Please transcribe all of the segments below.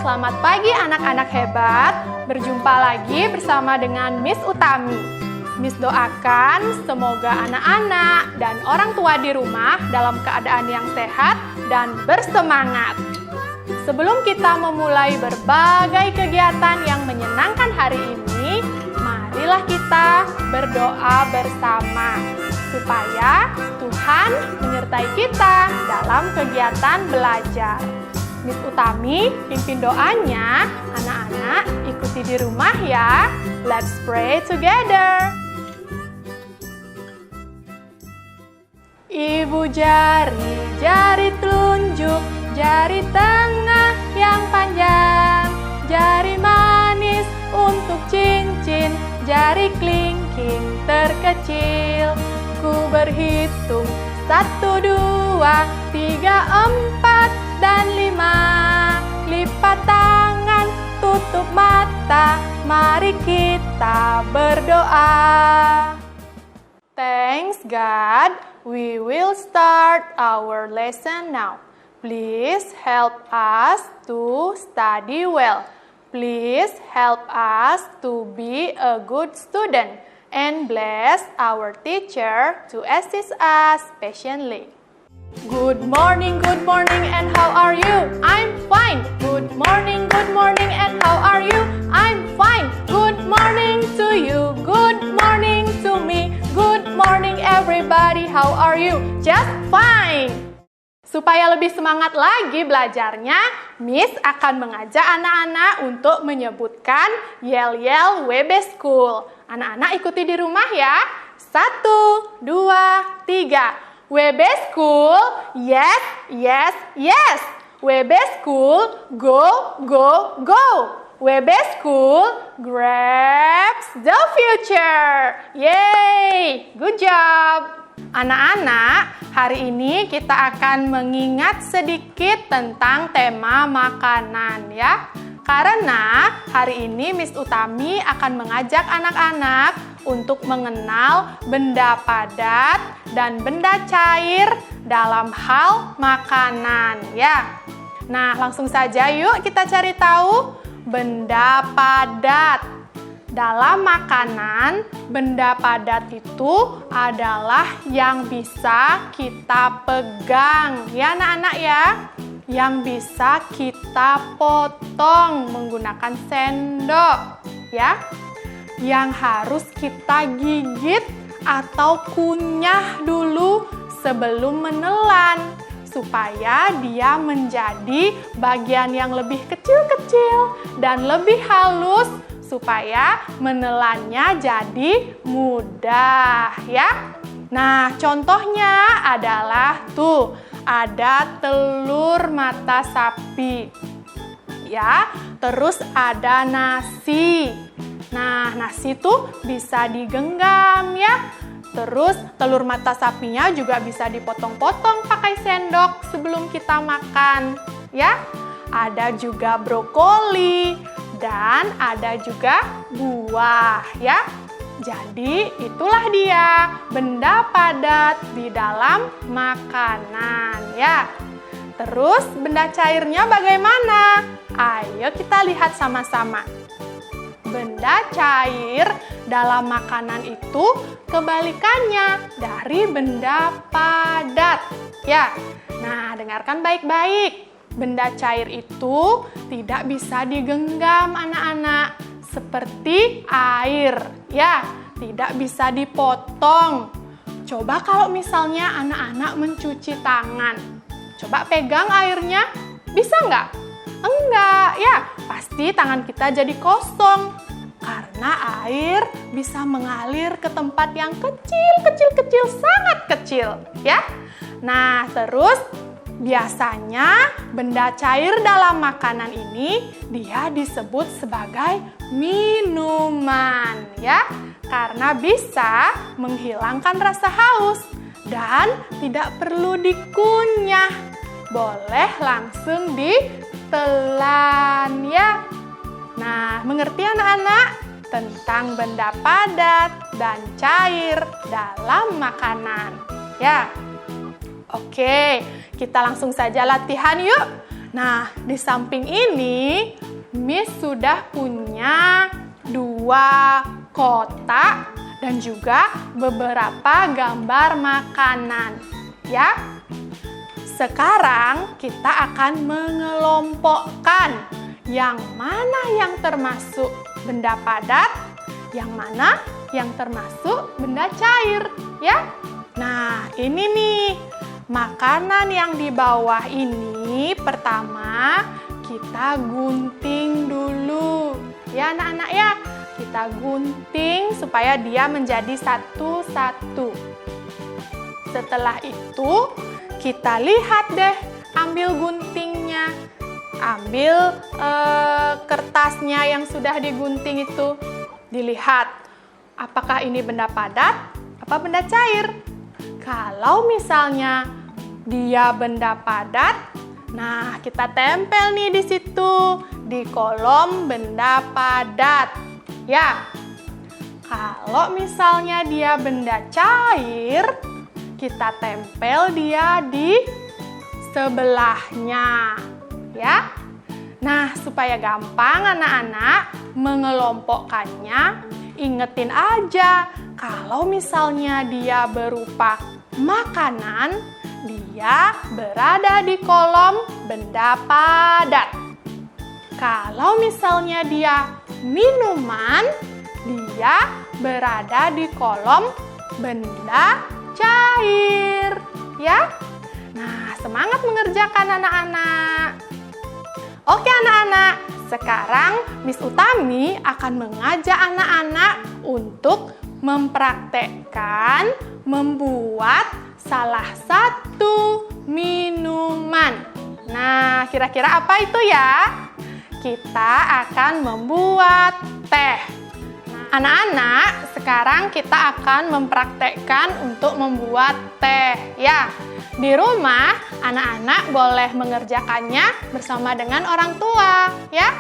Selamat pagi anak-anak hebat. Berjumpa lagi bersama dengan Miss Utami. Miss doakan semoga anak-anak dan orang tua di rumah dalam keadaan yang sehat dan bersemangat. Sebelum kita memulai berbagai kegiatan yang menyenangkan hari ini, marilah kita berdoa bersama supaya Tuhan menyertai kita dalam kegiatan belajar. Miss Utami pimpin doanya, anak-anak ikuti di rumah ya. Let's pray together. Ibu jari, jari telunjuk, jari tengah yang panjang, jari manis untuk cincin, jari kelingking terkecil. Ku berhitung 1, 2, 3, 4, dan 5. Lipat tangan, tutup mata, mari kita berdoa. Thanks God, we will start our lesson now. Please help us to study well. Please help us to be a good student. And bless our teacher to assist us patiently. Good morning, and how are you? I'm fine. Good morning, and how are you? I'm fine. Good morning to you. Good morning to me. Good morning everybody, how are you? Just fine. Supaya lebih semangat lagi belajarnya, Miss akan mengajak anak-anak untuk menyebutkan yel-yel WB School. Anak-anak ikuti di rumah ya. 1, 2, 3. WB School, yes, yes, yes. WB School, go, go, go. WB School, grabs the future. Yay, good job. Anak-anak, hari ini kita akan mengingat sedikit tentang tema makanan ya. Karena hari ini Miss Utami akan mengajak anak-anak untuk mengenal benda padat dan benda cair dalam hal makanan ya. Nah, langsung saja yuk kita cari tahu benda padat. Dalam makanan, benda padat itu adalah yang bisa kita pegang ya anak-anak ya. Yang bisa kita potong menggunakan sendok ya. Yang harus kita gigit atau kunyah dulu sebelum menelan supaya dia menjadi bagian yang lebih kecil-kecil dan lebih halus supaya menelannya jadi mudah ya. Nah, contohnya adalah tuh ada telur mata sapi ya, terus ada nasi. Nah, nasi tuh bisa digenggam ya. Terus telur mata sapinya juga bisa dipotong-potong pakai sendok sebelum kita makan ya. Ada juga brokoli dan ada juga buah ya. Jadi itulah dia benda padat di dalam makanan ya. Terus benda cairnya bagaimana? Ayo kita lihat sama-sama. Benda cair dalam makanan itu kebalikannya dari benda padat ya. Nah, dengarkan baik-baik. Benda cair itu tidak bisa digenggam anak-anak seperti air ya, tidak bisa dipotong. Coba kalau misalnya anak-anak mencuci tangan, coba pegang airnya, bisa nggak? Enggak ya, pasti tangan kita jadi kosong karena air bisa mengalir ke tempat yang kecil, sangat kecil ya. Nah, terus biasanya benda cair dalam makanan ini dia disebut sebagai minuman ya, karena bisa menghilangkan rasa haus dan tidak perlu dikunyah. Boleh langsung ditelan ya. Nah, mengerti anak-anak tentang benda padat dan cair dalam makanan ya. Oke, kita langsung saja latihan yuk. Nah, di samping ini, Miss sudah punya 2 kotak dan juga beberapa gambar makanan, ya. Sekarang kita akan mengelompokkan yang mana yang termasuk benda padat, yang mana yang termasuk benda cair, ya. Nah, ini nih, makanan yang di bawah ini pertama kita gunting dulu, ya anak-anak ya. Kita gunting supaya dia menjadi satu-satu. Setelah itu, kita lihat deh, ambil guntingnya, ambil kertasnya yang sudah digunting itu, dilihat apakah ini benda padat, apa benda cair. Kalau misalnya dia benda padat, nah kita tempel nih di situ, di kolom benda padat. Ya, kalau misalnya dia benda cair, kita tempel dia di sebelahnya, ya. Nah, supaya gampang anak-anak mengelompokkannya, ingetin aja, kalau misalnya dia berupa makanan, dia berada di kolom benda padat. Kalau misalnya dia minuman, dia berada di kolom benda cair, ya. Nah, semangat mengerjakan anak-anak. Oke anak-anak, sekarang Miss Utami akan mengajak anak-anak untuk mempraktekkan membuat salah satu minuman. Nah, kira-kira apa itu ya? Kita akan membuat teh. Anak-anak, sekarang kita akan mempraktekkan untuk membuat teh, ya. Di rumah, anak-anak boleh mengerjakannya bersama dengan orang tua, ya.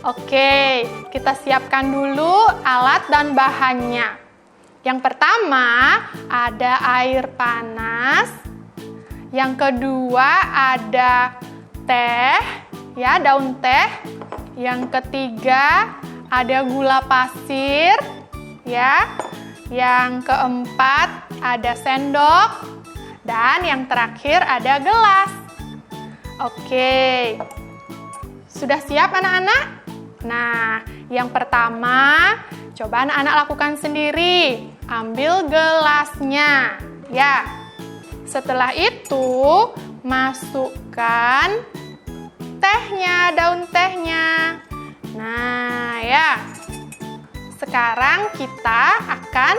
Oke, kita siapkan dulu alat dan bahannya. Yang pertama, ada air panas. Yang kedua, ada teh, ya, daun teh. Yang ketiga, ada gula pasir, ya. Yang keempat, ada sendok. Dan yang terakhir, ada gelas. Oke. Sudah siap anak-anak? Nah, yang pertama, coba anak-anak lakukan sendiri. Ambil gelasnya, ya. Setelah itu, masukkan tehnya, daun tehnya. Nah, ya. Sekarang kita akan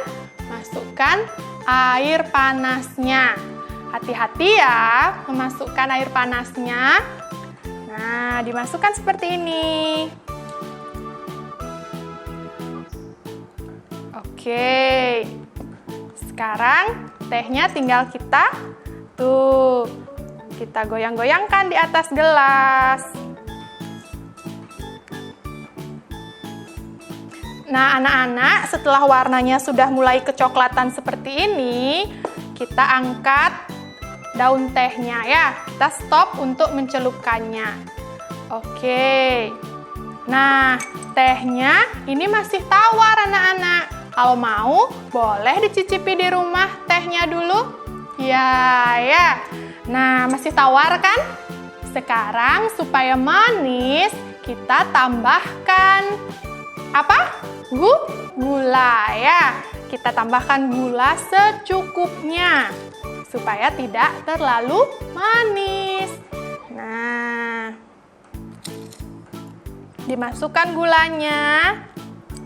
masukkan air panasnya. Hati-hati ya memasukkan air panasnya. Nah, dimasukkan seperti ini. Oke. Sekarang tehnya tinggal kita kita goyang-goyangkan di atas gelas. Nah, anak-anak, setelah warnanya sudah mulai kecoklatan seperti ini, kita angkat daun tehnya ya. Kita stop untuk mencelupkannya. Oke. Nah, tehnya ini masih tawar anak-anak. Kalau mau, boleh dicicipi di rumah tehnya dulu. Ya. Nah, masih tawar kan? Sekarang supaya manis, kita tambahkan apa? Gula ya. Kita tambahkan gula secukupnya supaya tidak terlalu manis. Nah, dimasukkan gulanya,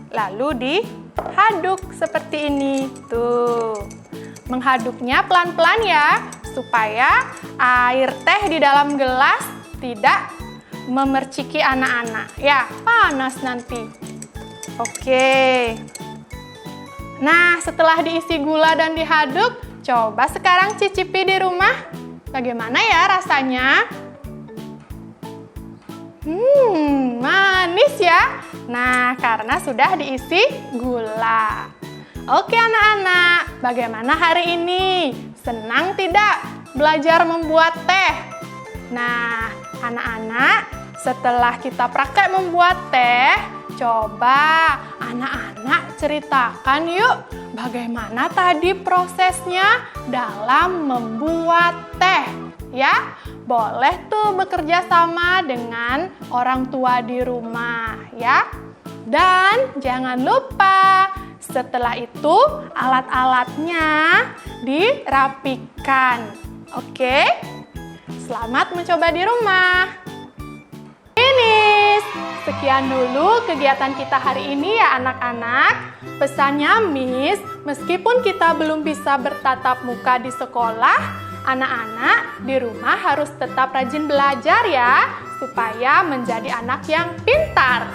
lalu dihaduk seperti ini. Tuh, menghaduknya pelan-pelan ya, supaya air teh di dalam gelas tidak memerciki anak-anak. Ya, panas nanti. Oke. Nah, setelah diisi gula dan dihaduk, coba sekarang cicipi di rumah. Bagaimana ya rasanya? Manis ya. Nah, karena sudah diisi gula. Oke anak-anak, bagaimana hari ini? Senang tidak belajar membuat teh? Nah, Anak-anak, setelah kita praktek membuat teh, coba anak-anak ceritakan yuk bagaimana tadi prosesnya dalam membuat teh. Ya, boleh tuh bekerja sama dengan orang tua di rumah ya. Dan jangan lupa setelah itu alat-alatnya dirapikan. Oke? Selamat mencoba di rumah. Finish! Sekian dulu kegiatan kita hari ini ya anak-anak. Pesannya Miss, meskipun kita belum bisa bertatap muka di sekolah, anak-anak di rumah harus tetap rajin belajar ya, supaya menjadi anak yang pintar.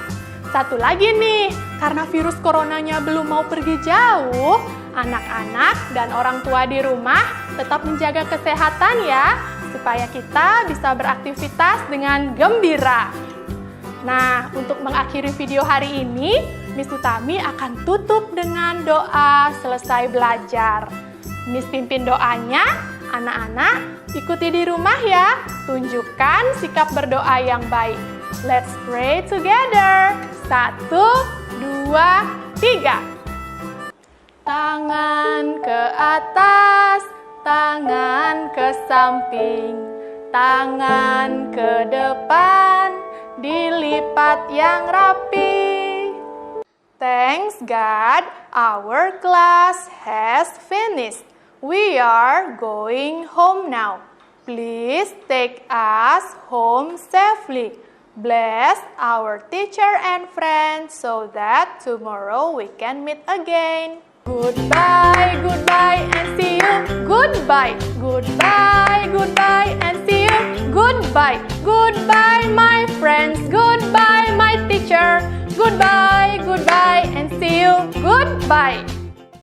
Satu lagi nih, karena virus coronanya belum mau pergi jauh, anak-anak dan orang tua di rumah tetap menjaga kesehatan ya, supaya kita bisa beraktivitas dengan gembira. Nah, untuk mengakhiri video hari ini, Miss Utami akan tutup dengan doa selesai belajar. Miss pimpin doanya, anak-anak ikuti di rumah ya, tunjukkan sikap berdoa yang baik. Let's pray together. 1, 2, 3. Tangan ke atas, tangan ke samping, tangan ke depan, dilipat yang rapi. Thanks God, our class has finished. We are going home now. Please take us home safely. Bless our teacher and friends so that tomorrow we can meet again. Goodbye, goodbye, and see you. Goodbye, goodbye, goodbye, and see you. Goodbye, goodbye, my friends. Goodbye, my teacher. Goodbye, goodbye, and see you. Goodbye.